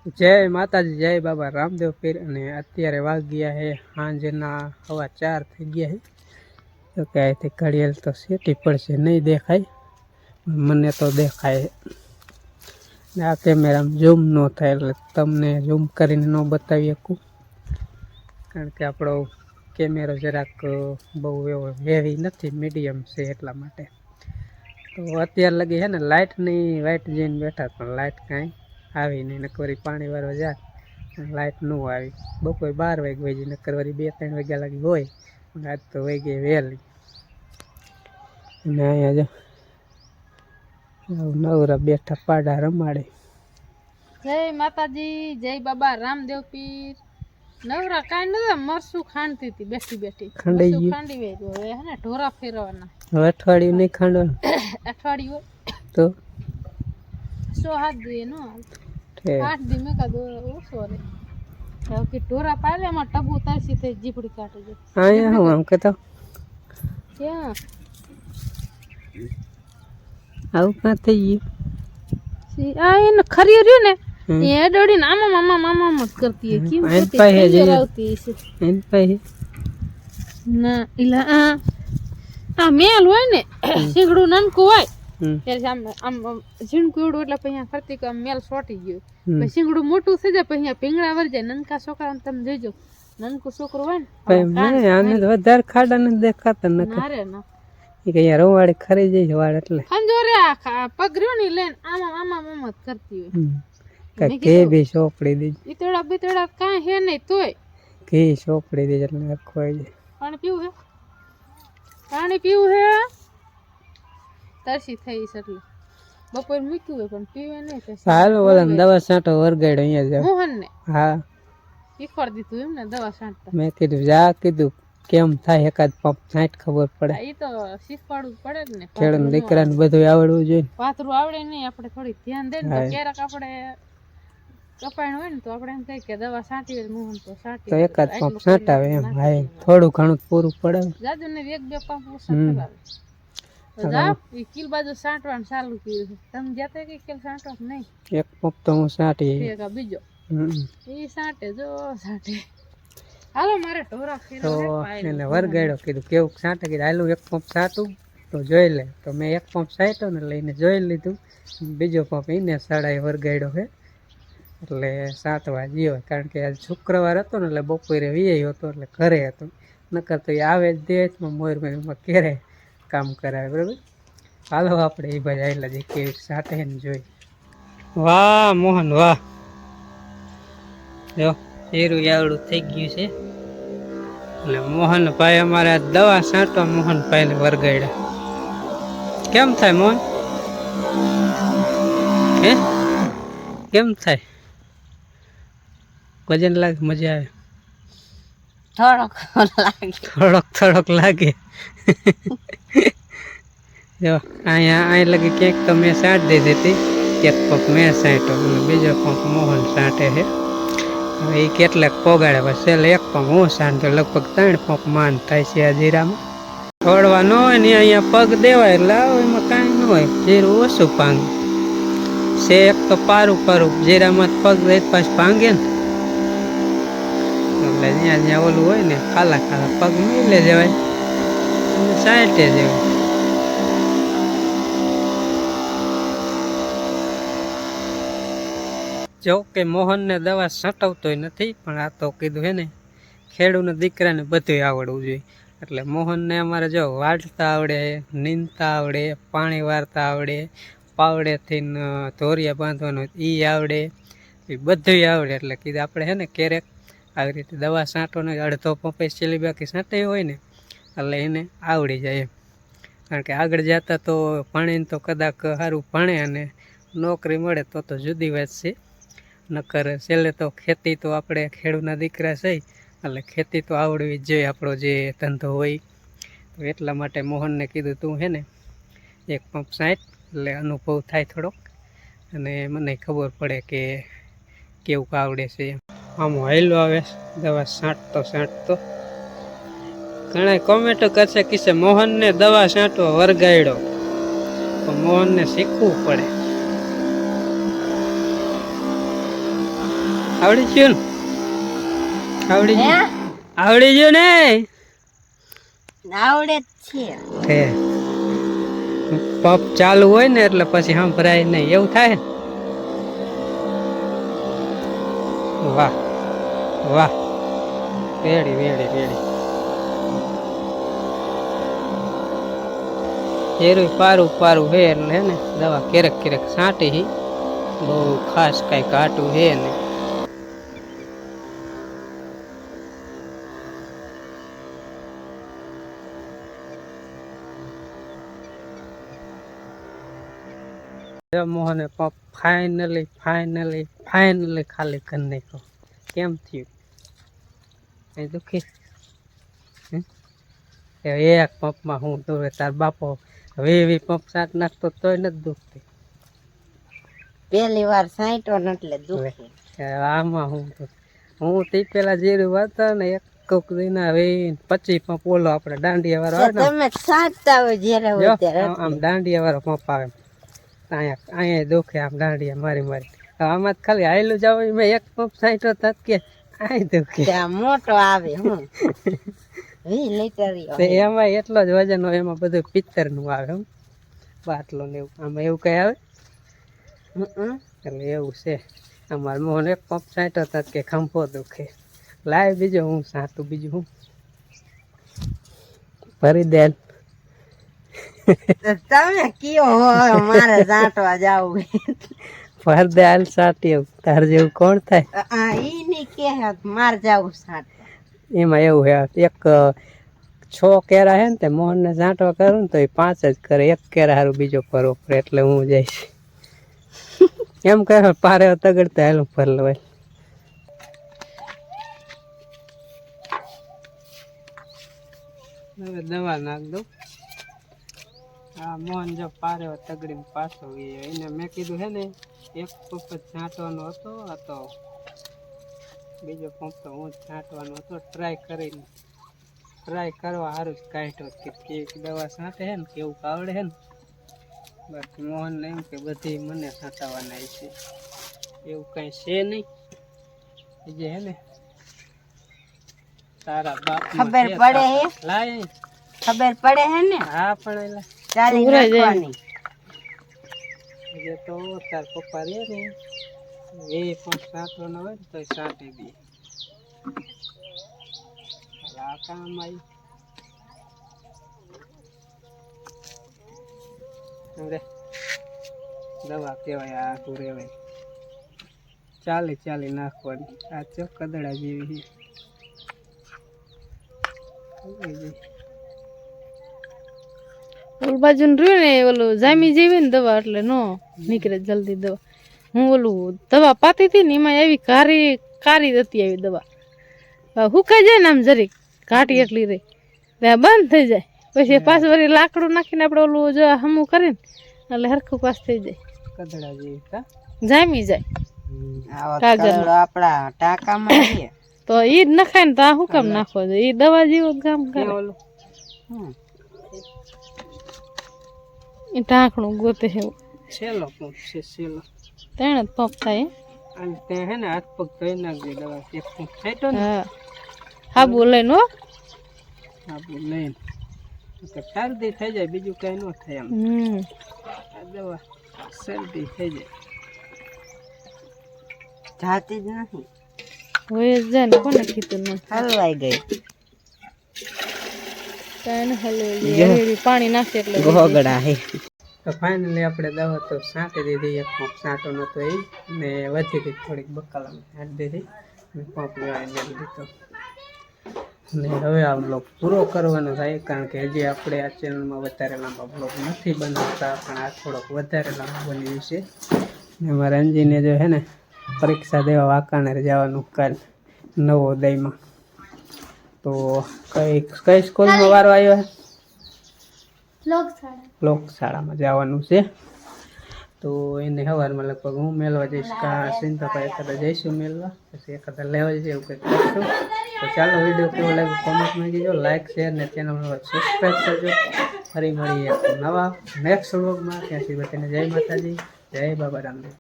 જય માતાજી, જય બાબા રામદેવ પીર. અને અત્યારે વાગ્યા છે સાંજના 4:15 થઈ ગયા છે. તો કે અહીંથી ઘડિયાળ તો સેટી પડશે, નહીં દેખાય, મને તો દેખાય. આ કેમેરામાં ઝૂમ ન થાય એટલે તમને ઝૂમ કરીને ન બતાવી શકું, કારણ કે આપણો કેમેરો જરાક બહુ એવો હેવી નથી, મીડિયમ છે, એટલા માટે. તો અત્યારે લગી છે ને લાઇટની વાઇટ જઈને બેઠા, પણ લાઇટ કાંઈ આવી નહીં. નકરી પાણી વાળવા જાય લાઇટ ન આવી. બપોર 12 વાગે હોય છે, નકર વળી 2-3 વાગ્યા લાગી હોય, પણ આજ તો વહી ગઈ વહેલી. અને અહીંયા જો નવરા બેઠા પાડા રમાડે. જય માતાજી, જય બાબા રામદેવ પીર. નવરા કાંઈ નતા, મરસું ખાંડતી હતી બેઠી બેઠી. મરસું ખાંડી વેર્યું, હવે હે ને ઢોરા ફેરવાના. હવે અઠવાડિયું નહીં ખાંડવાનું? અઠવાડિયું તો 6-7 દી નો 8 દી મેં કાદો ઓછો રે. હવે કે ઢોરા પાલે એમાં ટબુ તરસી થઈ જીપડી કાઢી દે. અહીંયા હું આમ કહેતો ક્યાં આવું કાં થઈ ગયું? આ એને ખરી રહ્યું ને એ ડોડીને આમાં જ કરતી કેમ આવતી છે ના ઇલા આ મેલ હોય ને શીંગડું નાનકું હોય ત્યારે આમ ઝીણકું એવડું એટલે પછી ફરતી કે મેલ સોટી ગયું, પછી શીંગડું મોટું થઈ જાય, પછી પીંગળા વળી જાય. નનકા છોકરા તમે જોઈજો, નનકું છોકરું હોય ને આને વધારે ખાડા નથી દેખાતા. ના કે અહીંયા રવાડી ખરી જાય વાળ એટલે ખંજોરે પગ રહ્યો ને લઈને આમાં જ કરતી હોય. કે બી સોપડી દીધી, ઈતડા બીતડા કાંઈ હે નહીં તોય ઘી સોપડી દીધી એટલે અખવાઈ જાય. પાણી પીવું હે તરસી થઈ છે એટલે બપોર મૂક્યું હોય પણ પીવે નહીં. હાલ ઓલા દવા છાંટો વરગાડ્યો અહીંયા જાવ મોહન ને. હા શીખવાડી દીધું એમ ને દવા છાંટતા. મેં કીધું જા, કીધું કેમ થાય એકાદ પંપ છાંટ ખબર પડે. એ તો શીખવાડવું પડે જ ને, ખેડૂત દીકરાને બધું આવડવું જોઈએ. પાતરું આવડે નહીં, આપણે થોડી ધ્યાન દે ને તો ક્યારેક આપણે કપાણ હોય ને તો આપણે એમ કહીએ કે દવા છાંટી હોય મોહન તો છાંટી તો એકાદ પંપ છાંટાવે એમ. હા થોડું ઘણું પૂરું પડે. જાજુ ને 1-2 પંપ ઓછા કરાવે તો જા ઈ કિલ બાજુ છાંટવાનું ચાલુ કર્યું. તમે જાતે કે કિલ છાંટો નહીં? એક પંપ તો હું છાંટી બીજો એ છાંટે જો છાંટે. હાલો મારે ઢોરા ફેરવા એને વરગાડ્યો, કીધું કેવું છાંટે, કીધું હાલું એક પંપ છાંટું તો જોઈ લે. તો મેં એક પંપ છાંટ્યો ને લઈને જોઈ લીધું, બીજો પંપ એને સડાઈ વરગાડ્યો છે એટલે છાંટવા ગયો. કારણ કે આજ શુક્રવાર હતો ને એટલે બપોરે વીઆઈ હતો એટલે ઘરે હતો, નકર તો એ આવે જ દેશમાં મોરમાં ક્યારે કામ કરાવે. બરાબર, હાલો આપણે એ ભાઈ આવેલા જે કેવી છાંટે ને જોઈ. વાહ મોહન વાહ, જો એરું આવડું થઈ ગયું છે. એટલે મોહનભાઈ અમારે દવા છાંટવા મોહનભાઈને વરગાડ્યા. કેમ થાય મોહન? હે કેમ થાય? વજન લાગે? મજા આવે? થોડોક લાગે. જો અહીંયા લગી ક્યાંક તો મેં છાંટ દીધી હતી, એક પંપ મેં છાંટ્યો, બીજો પંપ મોહન છાંટે છે. હવે એ કેટલાક પોગાડે, પછી છેલ્લે એક પંપ હું છાંટતો, લગભગ 3 પંપ માન થાય છે આ જીરામાં. છોડવા ન હોય ને અહીંયા પગ દેવાય એટલે આવો, એમાં કાંઈ ન હોય, જીરું ઓછું ભાંગે છે. એક તો પારું જીરામાં પગ દઈ પાછું ભાંગે ને, એટલે જ્યાં ઓલું હોય ને ખાલા પગ મેલે જવાય, સાઈટે જેવું. જો કે મોહનને દવા છાંટવતોય નથી, પણ આ તો કીધું હે ને ખેડૂતના દીકરાને બધું આવડવું જોઈએ. એટલે મોહનને અમારે જો વાળતા આવડે, નીંદતા આવડે, પાણી વારતા આવડે, પાવડેથી ધોરિયા બાંધવાનું એ આવડે, એ બધું આવડે. એટલે કીધું આપણે હે ને ક્યારેક આવી રીતે દવા છાંટવાનો અડધો પંપે છેલ્લી બાકી છાંટાઈ હોય ને એટલે એને આવડી જાય એમ. કારણ કે આગળ જતા તો ભણીને તો કદાચ સારું ભણે અને નોકરી મળે તો જુદી વાત છે, નકર છેલ્લે તો ખેતી તો આપણે ખેડૂતના દીકરા છે એટલે ખેતી તો આવડવી જ જોઈએ, આપણો જે ધંધો હોય. તો એટલા માટે મોહનને કીધું તું હે ને એક પંપ છાંટ એટલે અનુભવ થાય થોડોક, અને મને ખબર પડે કે કેવું આવડે છે એમ. આમ હાઈલો આવે દવા છાંટતો ઘણા કોમેન્ટો કરશે કે મોહનને દવા છાંટવા વરગાડ્યો, તો મોહનને શીખવું પડે. આવડી ગયું ને આવડી ગયું ને આવડે જ છે હે પપ ચાલુ હોય ને એટલે પછી સંભળાય નહીં એવું થાય ને વાહ વાહ વેડી વેડી વેડી એરું પારું પારું હે એટલે હે ને દવા ક્યારેક ક્યારેક છાંટી હી બહુ ખાસ કઈ કાટું હે ને મોહને પંપ ફાઇનલી ફાઇનલી ફાઇનલી ખાલી કરી નાખ્યો કેમ થયું એ દુખી એક પંપમાં હું દોરે તાર બાપો વી પંપ સાટ નાખતો તોય નથી દુખતી પહેલી વાર સાઈટો ને એટલે દુખે આમાં હું તે પેલા જીરું હતા ને એક કોક દિન 25 પંપ ઓલો આપણે દાંડિયા વાળો આવે તમે સાચતા હોય જ્યારે હોય ત્યારે આમ દાંડિયા વાળો પંપ આવે અહીંયા દુખે આમ દાંડિયા મારી મારી આમાં ખાલી આયલું જાવ મેં એક પંપ સાઈટો તક કે આ દુખે મોટો આવે હું 20 લીટર એમાં એટલો જ વજન હોય એમાં બધું પિત્તર નું આવે એમ બાટલો ને એવું આમાં એવું કઈ આવે એટલે એવું છે અમારે મોહન એક પંપ સાઈટો હતા કે ખંભો દુખે લાય બીજો હું સાતું બીજું હું ભરી દે તમે કયો હોય મારે સાંટવા જાવું ભર દે હાલ સાટી તાર જેવું કોણ થાય ઈ ની કે માર જાવું સાંટવા એમાં એવું હે એક 6 કેરા હે ને તે મોહન ને સાંટવા કરું ને તો એ 5 જ કરે એક કેરા હારું બીજો ફરવો પડે એટલે હું જઈશ એમ કહે પારે તગડતા હાલું ફર લવાય હવે દવા નાખ દઉં હા મોહન જો પારે તગડીને પાછો એને મેં કીધું હે ને એક પંપ જ છાંટવાનો હતો આ તો બીજો પંપ તો હું જ છાંટવાનો હતો ટ્રાય કરવા સારું જ કાઢ્યો કે દવા છાંટે હે ને કેવું આવડે હે ને બાકી મોહન ને એમ કે બધી મને છાંટવાના છે એવું કઈ છે નહીં જે હે ને તારા બાપ ખબર પડે હે લાય ખબર પડે હે ને હા પણ ચાલી રાખવાની જે તો તાર પપ્પા રે ને એ પણ છાંટવાનો હોય ને તો છાંટી દે આ કામ આવી દવા કેવાય આ તું રેવાય ચાલી નાખવાની આ ચો કદડા જેવી ઓલ બાજુ રહ્યું ને ઓલું જામી જેવી ને દવા એટલે નો નીકળે જલ્દી દવા હું ઓલું દવા પાતી હતી ને એમાં એવી કારી હતી એવી દવા હુકાઈ જાય ને આમ જરીક ઘાટી એટલી રહી ત્યાં બંધ થઈ જાય પછી પાછું વળી લાકડું નાખીને આપણે ઓલું જો હમું કરીને એટલે હરખું પાસ થઈ જાય કદડા જેવી જામી જાય આપડા ટાંકામાં તો ઈ જ નખાય ને તો આ શું કામ નાખવો જોઈએ ઈ દવા જેવો કામ કરે એ ઢાંકણું ગોતે છે સેલો પંપ છે સેલો તેણે જ પંપ થાય અને તે હે ને હાથ પગ ધોઈ નાખજે દવા એક પંપ છાંટ્યો ને હા હાબુ લઈને હો હાબુ લઈને શરદી થઈ જાય બીજું કઈ ન થાય એમ આ દવા શરદી થઈ જાય જાતી જ નથી હોય જ જાય ને કોને કીધું ન હલવાઈ ગઈ કાંઈ હલવાઈ ગઈ પાણી નાખે એટલે ગોગડા હે તો ફાઇનલી આપણે દવા તો છાંટી દીધી એક પંપ છાંટો નતો એ ને વધી ગઈ થોડીક બકાલામાં છાંટી દીધી ને પંપ લેવાની મેળવી દીધો ને હવે આ બ્લોગ પૂરો કરવાનો થાય કારણ કે હજી આપણે આ ચેનલમાં વધારે લાંબા બ્લોગ નથી બનાવતા પણ આ થોડોક વધારે લાંબો બની છે ને મારા અંજીને જો હે ને પરીક્ષા દેવા વાંકાનેર જવાનું કાલ નવોદયમાં તો કઈ સ્કૂલમાં વારો આવ્યો છે લોકશાળામાં જવાનું છે તો એને સવારમાં લગભગ હું મેળવા જઈશ સિંધાભાઈ એખાદા જઈશું મેળવા પછી એખાદા લેવા જઈએ એવું કંઈક કરશું તો ચાલો વિડીયો કેવો લાગ્યો કોમેન્ટમાં કીજો લાઈક શેર ને ચેનલમાં સબસ્ક્રાઈબ કરજો ફરી મળીએ નવા નેક્સ્ટ વ્લોગમાં ત્યાં સુધી બધાને જય માતાજી જય બાબા રામદેવ